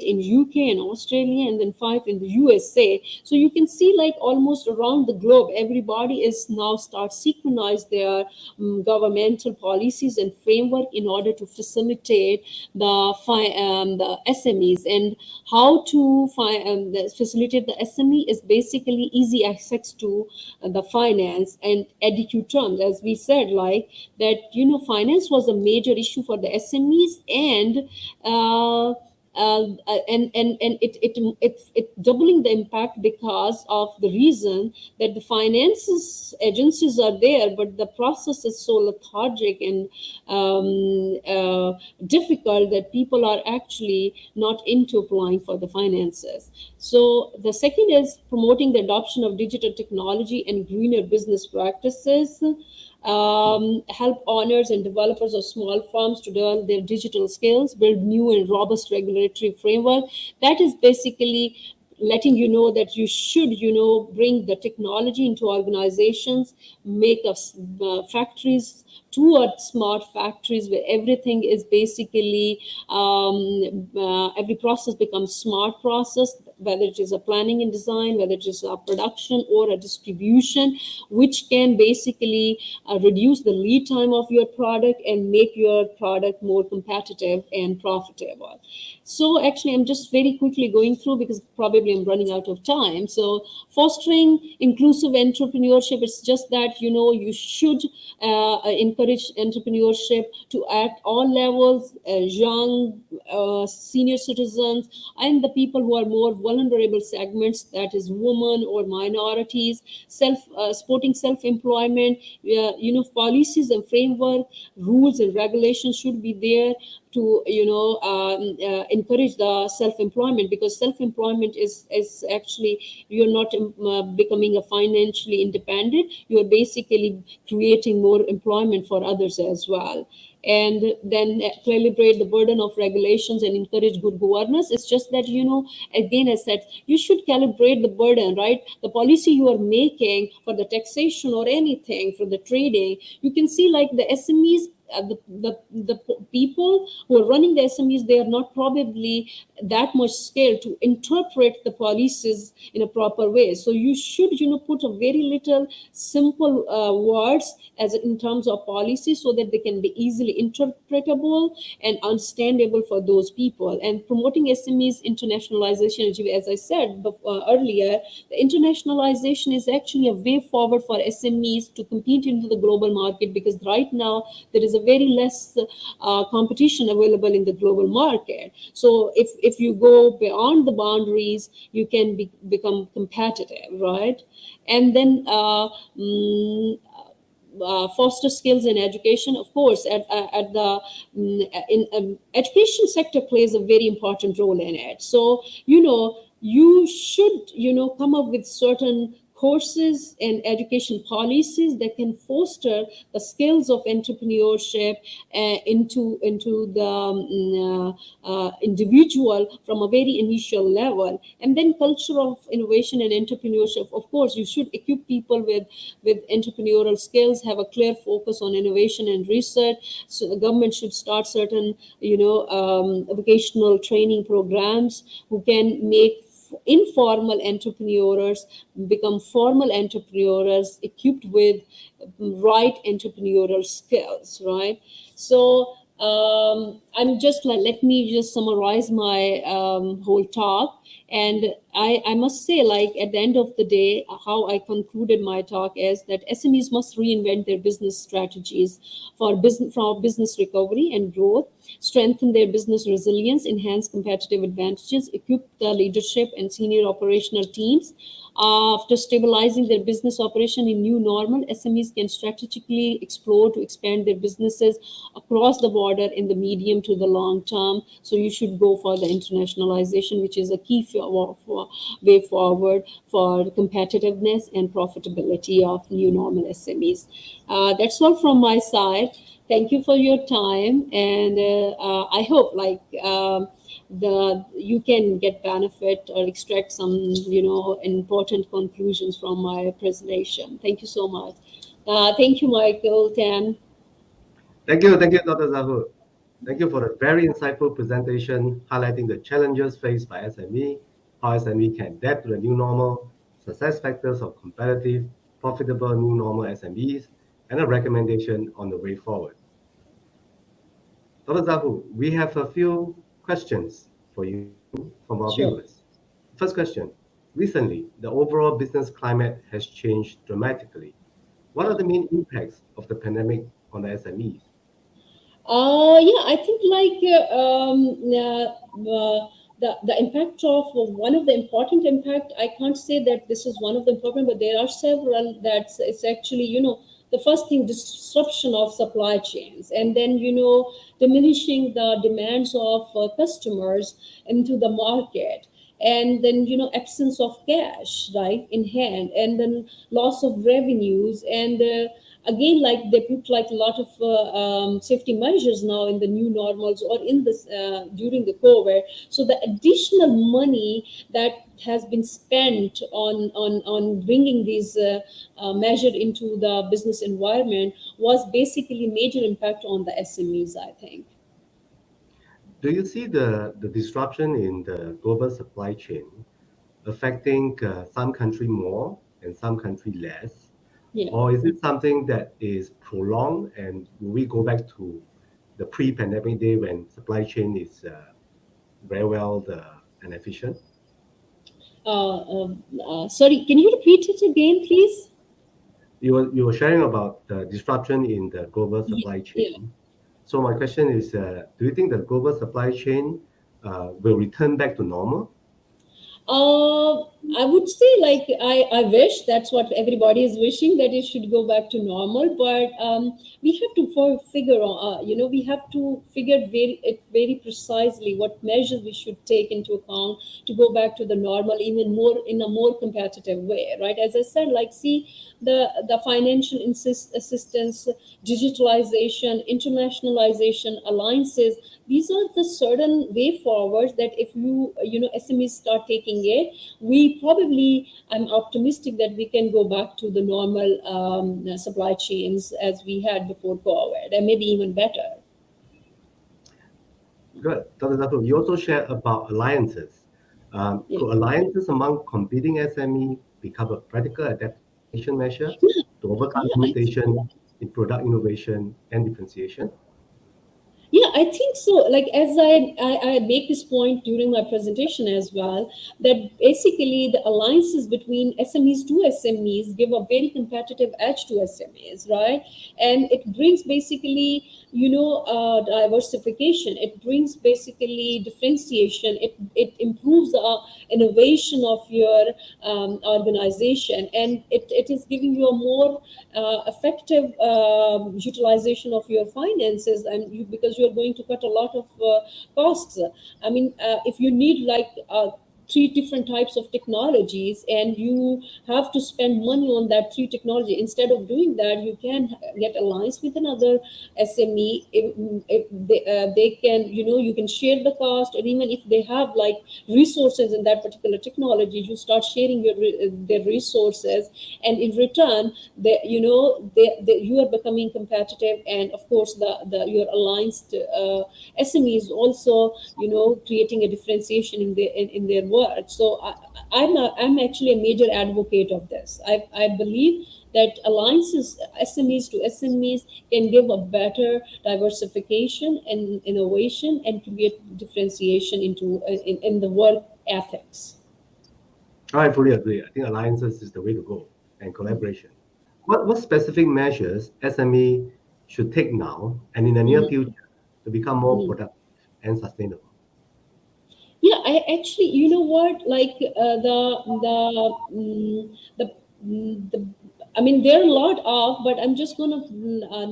in UK and Australia, and then 5 in the USA. So you can see, like, almost around the globe, everybody is now start synchronize their governmental policies and framework in order to facilitate the SMEs. And how to facilitate the SME is basically easy access to the finance and adequate terms. As we said, like that, finance was a major issue for the SMEs, and it doubling the impact because of the reason that the finances agencies are there, but the process is so lethargic and difficult that people are actually not into applying for the finances. So the second is promoting the adoption of digital technology and greener business practices. Help owners and developers of small firms to develop their digital skills, build new and robust regulatory framework. That is basically letting you know that you should, bring the technology into organizations, make us factories towards smart factories where everything is basically every process becomes smart process, whether it is a planning and design, whether it is a production or a distribution, which can basically reduce the lead time of your product and make your product more competitive and profitable. So actually, I'm just very quickly going through because probably I'm running out of time. So fostering inclusive entrepreneurship, it's just that, you should encourage entrepreneurship to at all levels, young, senior citizens, and the people who are more vulnerable segments, that is women or minorities, supporting self-employment. Policies and framework, rules and regulations should be there to encourage the self-employment, because self-employment is actually, you're not becoming a financially independent, you're basically creating more employment for others as well. And then calibrate the burden of regulations and encourage good governance. It's just that, again, I said, you should calibrate the burden, right? The policy you are making for the taxation or anything for the trading, you can see, like, the SMEs, the people who are running the SMEs, they are not probably that much skilled to interpret the policies in a proper way. So you should, put a very little simple words as in terms of policy, so that they can be easily interpretable and understandable for those people. And promoting SMEs internationalization, as I said earlier, the internationalization is actually a way forward for SMEs to compete into the global market, because right now there is a very less competition available in the global market. So if you go beyond the boundaries, you can become competitive, right? And then foster skills in education. Of course, at the education sector plays a very important role in it. So you should come up with certain courses and education policies that can foster the skills of entrepreneurship into the individual from a very initial level. And then culture of innovation and entrepreneurship. Of course, you should equip people with entrepreneurial skills, have a clear focus on innovation and research. So the government should start certain vocational training programs who can make informal entrepreneurs become formal entrepreneurs equipped with right entrepreneurial skills, right? So I'm just like, let me just summarize my whole talk. And I must say, like, at the end of the day, how I concluded my talk is that SMEs must reinvent their business strategies for business recovery and growth, strengthen their business resilience, enhance competitive advantages, equip the leadership and senior operational teams. After stabilizing their business operation in new normal, SMEs can strategically explore to expand their businesses across the border in the medium to the long term. So you should go for the internationalization, which is a key way forward for competitiveness and profitability of new normal SMEs. That's all from my side. Thank you for your time, and I hope the you can get benefit or extract some important conclusions from my presentation. Thank you so much. Thank you, Michael, Tan. Thank you, Dr. Zahur. Thank you for a very insightful presentation highlighting the challenges faced by SME, how SME can adapt to the new normal, success factors of competitive, profitable new normal SMEs, and a recommendation on the way forward. Dr. Zahur, we have a few questions for you from our Sure. viewers. First question. Recently, the overall business climate has changed dramatically. What are the main impacts of the pandemic on the SMEs? Yeah, I think the impact of one of the important impact. I can't say that this is one of the important, but there are several. That's it's actually the first thing, disruption of supply chains, and then diminishing the demands of customers into the market, and then absence of cash right in hand, and then loss of revenues, and again, like they put like a lot of safety measures now in the new normals or in this during the COVID. So the additional money that has been spent on bringing these measure into the business environment was basically major impact on the SMEs, I think. Do you see the disruption in the global supply chain affecting some country more and some country less? Yeah. Or is it something that is prolonged and will we go back to the pre-pandemic day when supply chain is very well and efficient? Sorry, can you repeat it again, please? You were sharing about the disruption in the global Yeah. supply Yeah. chain. So my question is, do you think the global supply chain will return back to normal? Uh, I would say, like, I wish that's what everybody is wishing, that it should go back to normal. But we have to figure on, we have to figure very precisely what measures we should take into account to go back to the normal, even more in a more competitive way, right? As I said, like, see the financial assistance, digitalization, internationalization, alliances. These are the certain way forwards that if SMEs start taking it, we probably, I'm optimistic that we can go back to the normal supply chains as we had before COVID, and maybe even better. Good. Dr. Zafur, you also share about alliances. Yeah. Could alliances among competing SME become a practical adaptation measure to overcome Yeah, limitation in product innovation and differentiation? yeah, I think so. Like, as I make this point during my presentation as well, that basically the alliances between SMEs to SMEs give a very competitive edge to SMEs, right? And it brings basically, diversification. It brings basically differentiation. It improves the innovation of your organization, and it is giving you a more effective utilization of your finances, and because you're going to cut a lot of costs. I mean, if you need like three different types of technologies and you have to spend money on that three technology, instead of doing that, you can get alliance with another SME. If they can, you can share the cost, or even if they have like resources in that particular technology, you start sharing their resources, and in return, you are becoming competitive. And of course, the your alliance SME is also creating a differentiation in their work work. So I'm actually a major advocate of this. I believe that alliances, SMEs to SMEs, can give a better diversification and innovation and create differentiation in the work ethics. I fully agree. I think alliances is the way to go and collaboration. What specific measures SME should take now and in the near Mhm. future to become more Mhm. productive and sustainable? Yeah, I actually, you know what, like the I mean, there are a lot of, but I'm just gonna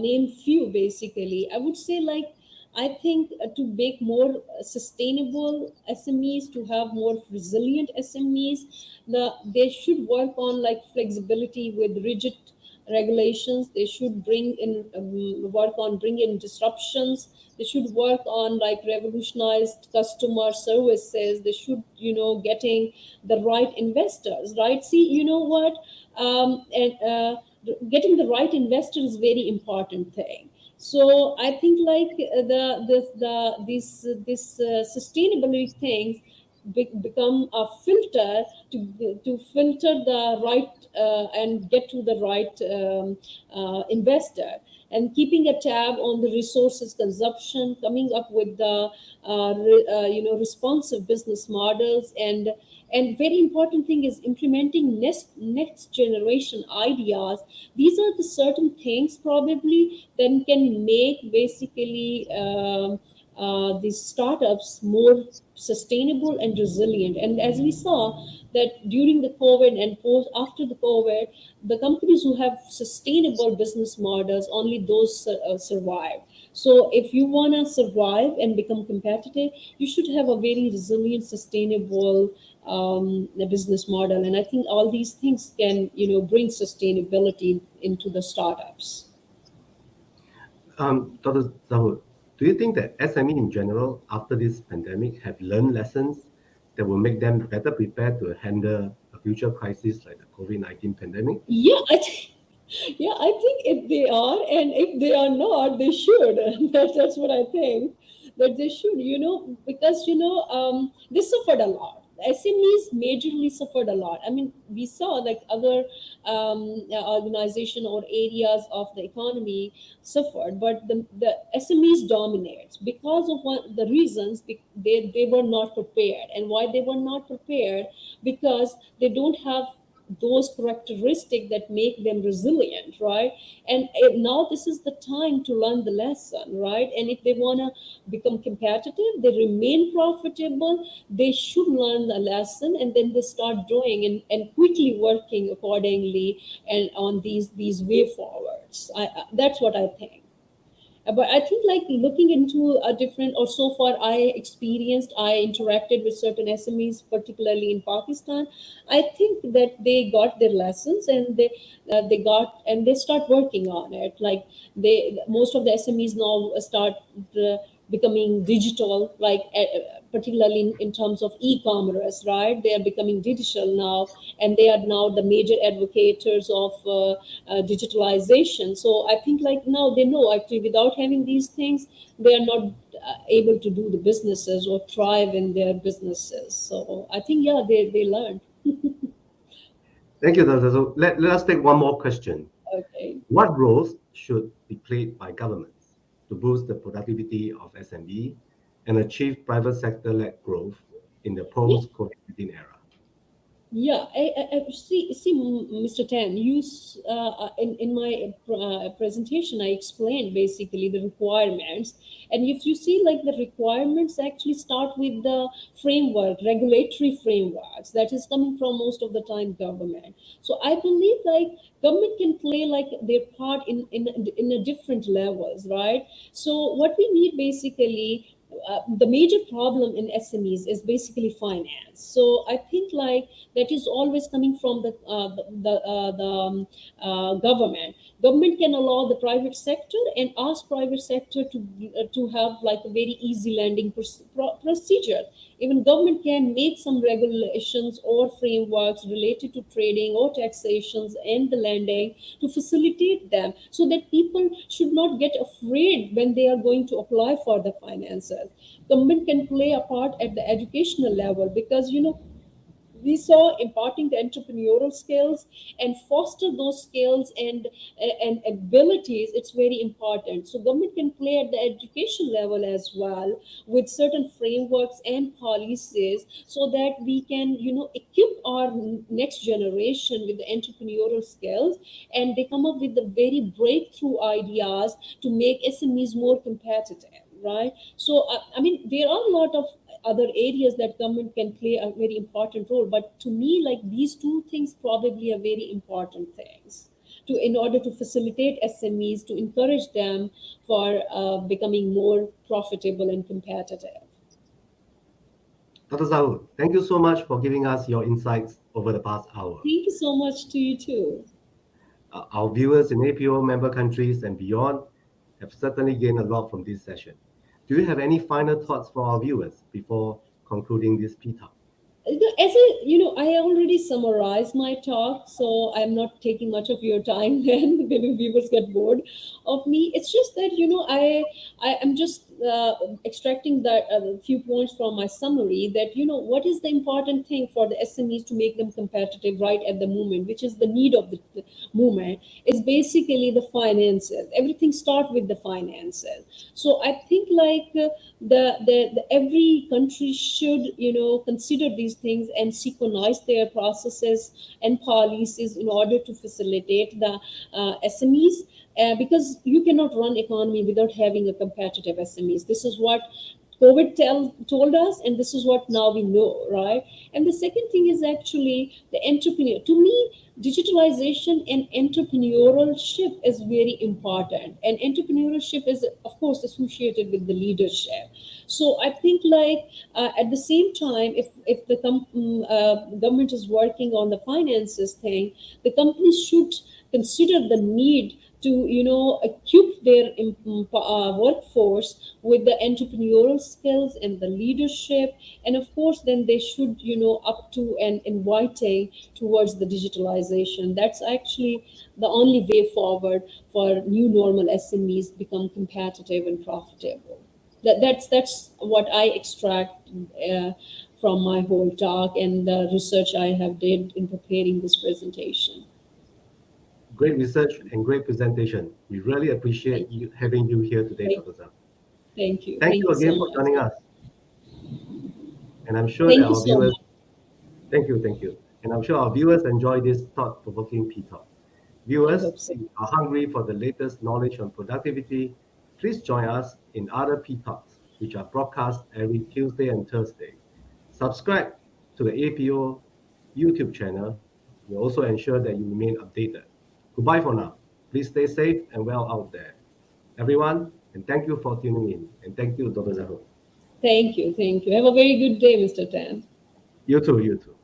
name few. Basically, I would say, like, I think to make more sustainable SMEs, to have more resilient SMEs, they should work on like flexibility with rigid regulations. They should bring in work on bring in disruptions. They should work on like revolutionized customer services. They should, getting the right investors, right? See, you know what, and getting the right investor is very important thing. So I think like this sustainability things become a filter to filter the right and get to the right investor, and keeping a tab on the resources consumption, coming up with the responsive business models, and very important thing is implementing next generation ideas. These are the certain things probably that can make basically these startups more sustainable and resilient. And as we saw that during the COVID and post after the COVID, the companies who have sustainable business models, only those survive. So if you want to survive and become competitive, you should have a very resilient, sustainable business model. And I think all these things can, bring sustainability into the startups. Dr. Zahur, do you think that SME in general, after this pandemic, have learned lessons that will make them better prepared to handle a future crisis like the COVID-19 pandemic? Yeah, yeah, I think if they are, and if they are not, they should. That's what I think, that they should, because they suffered a lot. SMEs majorly suffered a lot. I mean, we saw like other organization or areas of the economy suffered, but the SMEs dominates because of the reasons. They were not prepared. And why they were not prepared? Because they don't have those characteristics that make them resilient, right? And now this is the time to learn the lesson, right? And if they want to become competitive, they remain profitable, they should learn the lesson, and then they start doing and quickly working accordingly and on these way forwards. That's what I think. But I think like looking into a different, or so far I interacted with certain SMEs, particularly in Pakistan. I think that they got their lessons, and they start working on it. Like they most of the SMEs now start uh, becoming digital, like particularly in terms of e-commerce, right? They are becoming digital now, and they are now the major advocates of digitalization. So I think like now they know actually without having these things, they are not able to do the businesses or thrive in their businesses. So I think, yeah, they learned. Thank you, Dr. Zahur. Let us take one more question. Okay. What roles should be played by governments to boost the productivity of SME and achieve private sector-led growth in the Yeah. post-COVID-19 era? Yeah, see, Mr. Tan, in my presentation, I explained basically the requirements, and if you see, like the requirements actually start with the framework, regulatory frameworks that is coming from most of the time government. So I believe like government can play like their part in a different levels, right? So what we need basically, the major problem in SMEs is basically finance. So I think like that is always coming from the government. Government can allow the private sector and ask private sector to have like a very easy lending procedure. Even government can make some regulations or frameworks related to trading or taxations and the lending to facilitate them, so that people should not get afraid when they are going to apply for the finances. Government can play a part at the educational level, because we saw imparting the entrepreneurial skills and foster those skills and abilities. It's very important. So government can play at the education level as well with certain frameworks and policies, so that we can equip our next generation with the entrepreneurial skills, and they come up with the very breakthrough ideas to make SMEs more competitive, right? So I mean, there are a lot of other areas that government can play a very important role, but to me, like, these two things probably are very important things to, in order to facilitate SMEs, to encourage them for becoming more profitable and competitive. Dr. Zahoor, thank you so much for giving us your insights over the past hour. Thank you so much to you too. Our viewers in APO member countries and beyond have certainly gained a lot from this session. Do you have any final thoughts for our viewers before concluding this P-Talk? As I already summarized my talk, so I'm not taking much of your time. Then maybe viewers get bored of me. It's just that I am just extracting that few points from my summary. That what is the important thing for the SMEs to make them competitive right at the moment, which is the need of the moment, is basically the finances. Everything starts with the finances. So I think, like, the every country should consider these things and synchronize their processes and policies in order to facilitate the SMEs, because you cannot run economy without having a competitive SMEs. This is what COVID told us, and this is what now we know, right? And the second thing is actually the entrepreneur. To me, digitalization and entrepreneurship is very important, and entrepreneurship is, of course, associated with the leadership. So I think, like, at the same time, if the government is working on the finances thing, the companies should consider the need to equip their workforce with the entrepreneurial skills and the leadership, and of course then they should up to and inviting towards the digitalization. That's actually the only way forward for new normal SMEs become competitive and profitable. That's what I extract from my whole talk and the research I have did in preparing this presentation. Great research and great presentation. We really appreciate Thank you. having you here today, Thank, Dr. Zahoor. thank you. Thank Thank you you again so for much. joining us. And I'm sure that Thank you our so viewers, much. thank you. And I'm sure our viewers enjoy this thought-provoking P-Talk. I Viewers, hope so. if you are hungry for the latest knowledge on productivity, please join us in other P-Talks, which are broadcast every Tuesday and Thursday. Subscribe to the APO YouTube channel will also ensure that you remain updated. Goodbye for now. Please stay safe and well out there. Everyone, and thank you for tuning in. And thank you, Dr. Zahoor. Thank you. Thank you. Have a very good day, Mr. Tan. You too, you too.